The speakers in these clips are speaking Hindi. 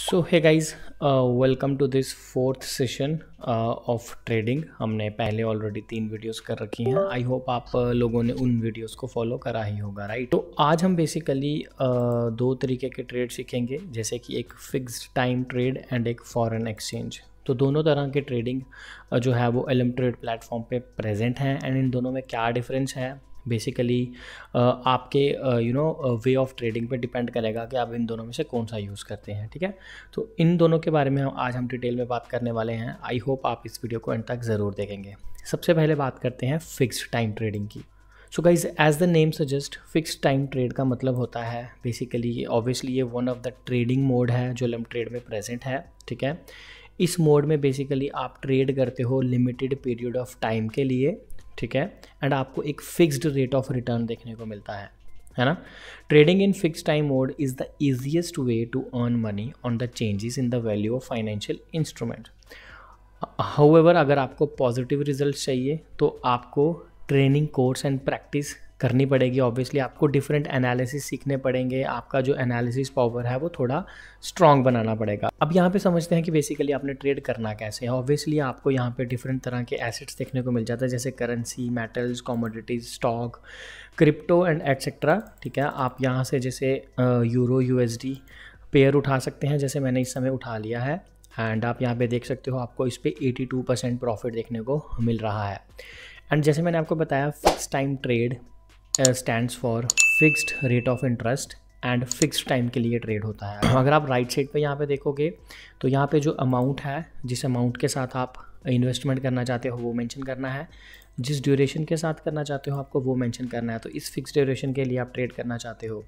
So hey guys, welcome to this fourth session of trading. हमने पहले ऑलरेडी 3 वीडियोस कर रखी हैं। आई होप आप लोगों ने उन वीडियोस को फॉलो करा ही होगा, राइट। तो आज हम बेसिकली 2 तरीके के ट्रेड सीखेंगे, जैसे कि एक फिक्स्ड टाइम ट्रेड एंड एक फॉरेन एक्सचेंज। तो दोनों तरह के ट्रेडिंग जो है वो एलएम ट्रेड प्लेटफॉर्म पे प्रेजेंट हैं एंड इन दोनों में क्या डिफरेंस है बेसिकली आपके वे ऑफ ट्रेडिंग पे डिपेंड करेगा कि आप इन दोनों में से कौन सा यूज़ करते हैं, ठीक है। तो इन दोनों के बारे में आज हम डिटेल में बात करने वाले हैं। आई होप आप इस वीडियो को एंड तक ज़रूर देखेंगे। सबसे पहले बात करते हैं फिक्स्ड टाइम ट्रेडिंग की। So guys, as the name suggest, fixed time trade का मतलब होता है बेसिकली ऑब्वियसली ये one of the trading mode है जो एलएम ट्रेड में प्रेजेंट है, ठीक है। इस मोड में बेसिकली आप ट्रेड करते हो लिमिटेड पीरियड ऑफ टाइम के लिए, ठीक है, एंड आपको एक फिक्स्ड रेट ऑफ रिटर्न देखने को मिलता है ना। Trading in fixed time mode is the easiest way to earn money on the changes in the value of financial instrument. However, अगर आपको पॉजिटिव रिजल्ट चाहिए तो आपको ट्रेनिंग कोर्स एंड प्रैक्टिस करनी पड़ेगी। ऑब्वियसली आपको डिफरेंट एनालिसिस सीखने पड़ेंगे, आपका जो एनालिसिस पावर है वो थोड़ा स्ट्रॉन्ग बनाना पड़ेगा। अब यहाँ पे समझते हैं कि बेसिकली आपने ट्रेड करना कैसे है। ऑब्वियसली आपको यहाँ पे डिफरेंट तरह के एसेट्स देखने को मिल जाता है, जैसे currency, metals, commodities, stock, crypto and etcetera, ठीक है। आप यहाँ से जैसे यूरो यूएसडी पेयर उठा सकते हैं, जैसे मैंने इस समय उठा लिया है एंड आप यहाँ पे देख सकते हो आपको इस पर 82% प्रॉफिट देखने को मिल रहा है। एंड जैसे मैंने आपको बताया, fix time trade stands for fixed rate of interest and fixed time के लिए ट्रेड होता है। अगर आप राइट साइड पे यहाँ पे देखोगे तो यहाँ पे जो अमाउंट है, जिस अमाउंट के साथ आप इन्वेस्टमेंट करना चाहते हो वो मेंशन करना है, जिस ड्यूरेशन के साथ करना चाहते हो आपको वो मेंशन करना है। तो इस फिक्स ड्यूरेशन के लिए आप ट्रेड करना चाहते हो,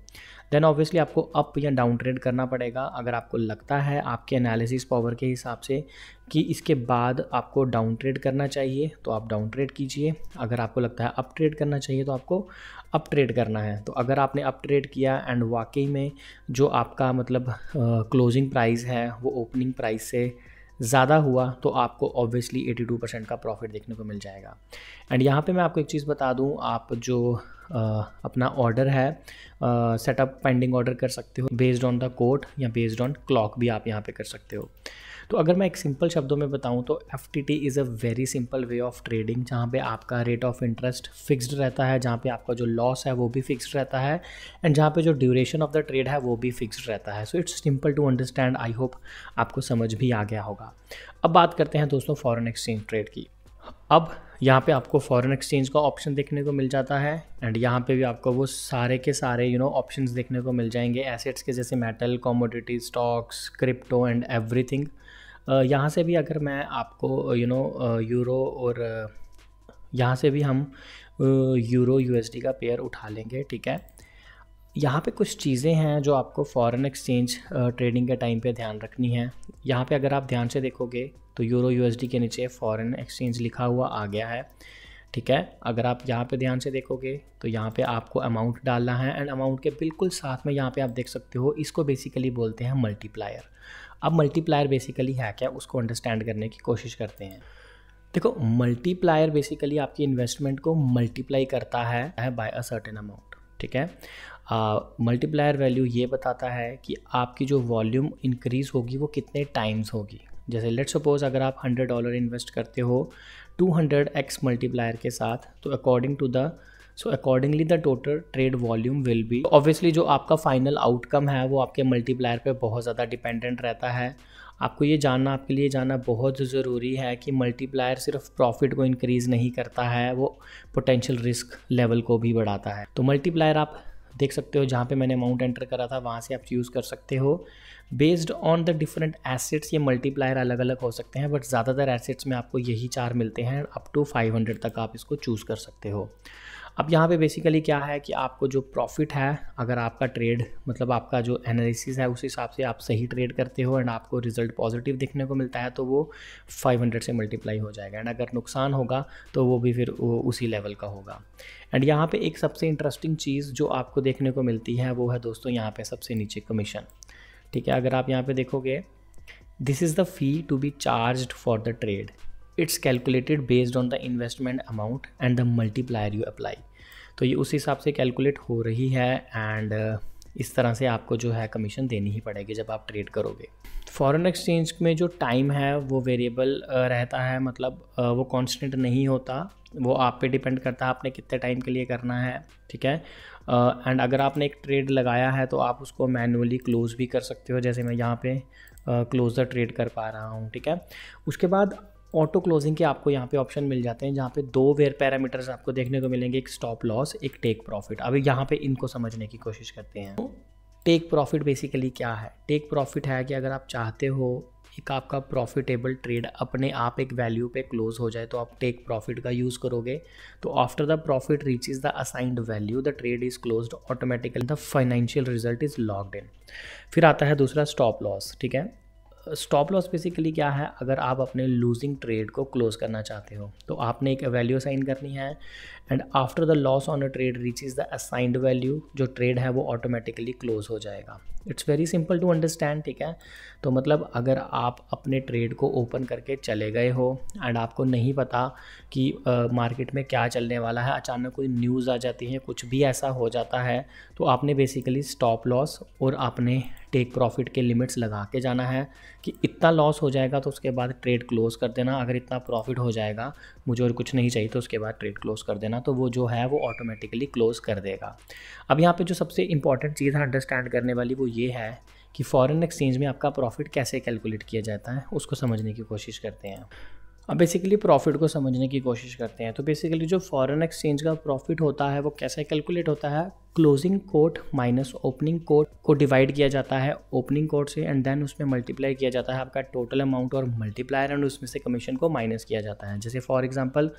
देन ऑब्वियसली आपको अप या डाउन ट्रेड करना पड़ेगा। अगर आपको लगता है आपके एनालिसिस पावर के हिसाब से कि इसके बाद आपको डाउन ट्रेड करना चाहिए तो आप डाउन ट्रेड कीजिए। अगर आपको लगता है अप ट्रेड करना चाहिए तो आपको अप ट्रेड करना है। तो अगर आपने अप ट्रेड किया एंड वाकई में जो आपका मतलब क्लोजिंग प्राइस है वो ओपनिंग प्राइस से ज़्यादा हुआ तो आपको ऑब्वियसली 82% का प्रॉफिट देखने को मिल जाएगा। एंड यहाँ पे मैं आपको एक चीज़ बता दूँ, आप जो अपना ऑर्डर है सेटअप पेंडिंग ऑर्डर कर सकते हो बेस्ड ऑन द कोड या बेस्ड ऑन क्लॉक भी आप यहाँ पे कर सकते हो। तो अगर मैं एक सिंपल शब्दों में बताऊं तो FTT is a very simple way of trading, जहाँ पे आपका रेट ऑफ इंटरेस्ट फिक्स्ड रहता है, जहाँ पे आपका जो लॉस है वो भी फिक्स्ड रहता है एंड जहाँ पे जो ड्यूरेशन ऑफ द ट्रेड है वो भी फिक्स्ड रहता है। So it's simple to understand. I hope आपको समझ भी आ गया होगा। अब बात करते हैं दोस्तों फॉरेन एक्सचेंज ट्रेड की। अब यहाँ पे आपको फॉरेन एक्सचेंज का ऑप्शन देखने को मिल जाता है एंड यहाँ पे भी आपको वो सारे के सारे ऑप्शंस देखने को मिल जाएंगे एसेट्स के, जैसे metal, commodity, stocks, crypto and everything. यहाँ से भी अगर मैं आपको यूरो और यहाँ से भी हम यूरो यूएसडी का पेयर उठा लेंगे, ठीक है। यहाँ पे कुछ चीज़ें हैं जो आपको फॉरेन एक्सचेंज ट्रेडिंग के टाइम पे ध्यान रखनी है। यहाँ पे अगर आप ध्यान से देखोगे तो यूरो यूएसडी के नीचे फॉरेन एक्सचेंज लिखा हुआ आ गया है, ठीक है। अगर आप यहाँ पे ध्यान से देखोगे तो यहाँ पे आपको अमाउंट डालना है एंड अमाउंट के बिल्कुल साथ में यहाँ पे आप देख सकते हो, इसको बेसिकली बोलते हैं मल्टीप्लायर। अब मल्टीप्लायर बेसिकली है क्या, उसको अंडरस्टैंड करने की कोशिश करते हैं। देखो, मल्टीप्लायर बेसिकली आपकी इन्वेस्टमेंट को मल्टीप्लाई करता है बाय अ सर्टेन अमाउंट, ठीक है। मल्टीप्लायर वैल्यू ये बताता है कि आपकी जो वॉल्यूम इंक्रीज़ होगी वो कितने टाइम्स होगी। जैसे लेट्स सपोज अगर आप $100 इन्वेस्ट करते हो 200x मल्टीप्लायर के साथ, तो accordingly the total trade volume will be. Obviously जो आपका फाइनल आउटकम है वो आपके मल्टीप्लायर पे बहुत ज़्यादा डिपेंडेंट रहता है। आपको ये जानना, आपके लिए जानना बहुत ज़रूरी है कि मल्टीप्लायर सिर्फ प्रॉफिट को इंक्रीज़ नहीं करता है, वो पोटेंशियल रिस्क लेवल को भी बढ़ाता है। तो मल्टीप्लायर आप देख सकते हो, जहाँ पे मैंने अमाउंट एंटर करा था वहाँ से आप यूज़ कर सकते हो। Based on the different assets ये मल्टीप्लायर अलग अलग हो सकते हैं, बट ज़्यादातर एसेट्स में आपको यही 4 मिलते हैं। अप टू 500 तक आप इसको चूज़ कर सकते हो। अब यहाँ पे बेसिकली क्या है कि आपको जो प्रॉफिट है, अगर आपका ट्रेड मतलब आपका जो एनालिसिस है उस हिसाब से आप सही ट्रेड करते हो एंड आपको रिजल्ट पॉजिटिव दिखने को मिलता है तो वो 500 से मल्टीप्लाई हो जाएगा एंड अगर नुकसान होगा तो वो भी फिर उसी लेवल का होगा। एंड यहाँ पे एक सबसे इंटरेस्टिंग चीज़ जो आपको देखने को मिलती है वो है दोस्तों यहाँ पे सबसे नीचे कमीशन, ठीक है। अगर आप यहाँ पे देखोगे, this is the fee to be charged for the trade, it's calculated based on the investment amount and the multiplier you apply. तो ये उस हिसाब से कैलकुलेट हो रही है एंड इस तरह से आपको जो है कमीशन देनी ही पड़ेगी जब आप ट्रेड करोगे। फॉरेन एक्सचेंज में जो टाइम है वो वेरिएबल रहता है, मतलब वो कांस्टेंट नहीं होता, वो आप पे डिपेंड करता है आपने कितने टाइम के लिए करना है, ठीक है। एंड अगर आपने एक ट्रेड लगाया है तो आप उसको मैनुअली क्लोज भी कर सकते हो, जैसे मैं यहाँ पे क्लोज द ट्रेड कर पा रहा हूँ, ठीक है। उसके बाद ऑटो क्लोजिंग के आपको यहाँ पे ऑप्शन मिल जाते हैं, जहाँ पे 2 वेयर पैरामीटर्स आपको देखने को मिलेंगे, एक स्टॉप लॉस, एक टेक प्रॉफिट। अभी यहाँ पे इनको समझने की कोशिश करते हैं। टेक प्रॉफिट बेसिकली क्या है? टेक प्रॉफिट है कि अगर आप चाहते हो एक आपका प्रॉफिटेबल ट्रेड अपने आप एक वैल्यू पे क्लोज हो जाए तो आप टेक प्रॉफिट का यूज़ करोगे। तो after the profit reaches the assigned value the trade is closed automatically, the financial result is logged in. फिर आता है दूसरा स्टॉप लॉस, ठीक है। स्टॉप लॉस बेसिकली क्या है? अगर आप अपने लूजिंग ट्रेड को क्लोज करना चाहते हो तो आपने एक वैल्यू असाइन करनी है, and after the loss on a trade reaches the assigned value, जो ट्रेड है वो ऑटोमेटिकली क्लोज हो जाएगा। It's very simple to understand, ठीक है। तो मतलब अगर आप अपने ट्रेड को ओपन करके चले गए हो एंड आपको नहीं पता कि मार्केट में क्या चलने वाला है, अचानक कोई न्यूज़ आ जाती है, कुछ भी ऐसा हो जाता है, तो आपने बेसिकली स्टॉप लॉस और आपने टेक प्रॉफिट के लिमिट्स लगा के जाना है कि इतना लॉस हो जाएगा तो उसके बाद ट्रेड क्लोज कर देना, अगर इतना प्रॉफिट हो जाएगा मुझे और कुछ नहीं चाहिए तो उसके बाद ट्रेड क्लोज कर देना, तो वो जो है वो ऑटोमेटिकली क्लोज कर देगा। अब यहाँ पे जो सबसे इंपॉर्टेंट चीज़ है अंडरस्टैंड करने वाली वो ये है कि फॉरेन एक्सचेंज में आपका प्रॉफिट कैसे कैलकुलेट किया जाता है, उसको समझने की कोशिश करते हैं। अब बेसिकली प्रॉफिट को समझने की कोशिश करते हैं। तो बेसिकली जो फॉरेन एक्सचेंज का प्रॉफिट होता है वो कैसे कैलकुलेट होता है? Closing quote minus opening quote को डिवाइड किया जाता है ओपनिंग कोट से, एंड देन उसमें मल्टीप्लाई किया जाता है आपका टोटल अमाउंट और मल्टीप्लायर, एंड उसमें से कमीशन को माइनस किया जाता है। जैसे फॉर एग्जांपल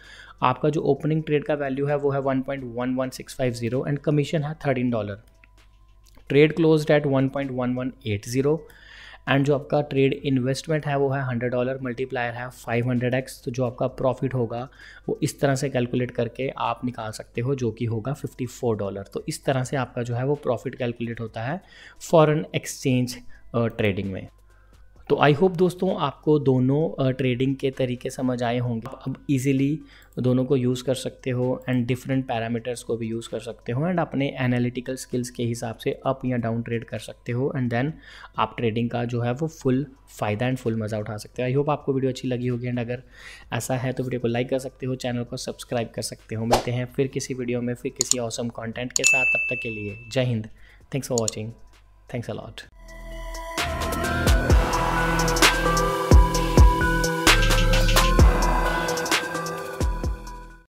आपका जो ओपनिंग ट्रेड का वैल्यू है वो है 1.11650 एंड कमीशन है $13। ट्रेड क्लोज्ड एट 1.1180 एंड जो आपका ट्रेड इन्वेस्टमेंट है वो है $100, मल्टीप्लायर है 500x। तो जो आपका प्रॉफिट होगा वो इस तरह से कैलकुलेट करके आप निकाल सकते हो, जो कि होगा $54। तो इस तरह से आपका जो है वो प्रॉफिट कैलकुलेट होता है फॉरेन एक्सचेंज ट्रेडिंग में। तो आई होप दोस्तों आपको दोनों ट्रेडिंग के तरीके समझ आए होंगे। अब इजीली दोनों को यूज़ कर सकते हो एंड डिफरेंट पैरामीटर्स को भी यूज़ कर सकते हो, एंड अपने एनालिटिकल स्किल्स के हिसाब से अप या डाउन ट्रेड कर सकते हो, एंड देन आप ट्रेडिंग का जो है वो फुल फ़ायदा एंड फुल मज़ा उठा सकते हो। आई होप आपको वीडियो अच्छी लगी होगी, एंड अगर ऐसा है तो वीडियो को लाइक कर सकते हो, चैनल को सब्सक्राइब कर सकते हो। मिलते हैं फिर किसी वीडियो में फिर किसी ऑसम कॉन्टेंट के साथ, तब तक के लिए जय Hind. Thanks for watching. Thanks a lot.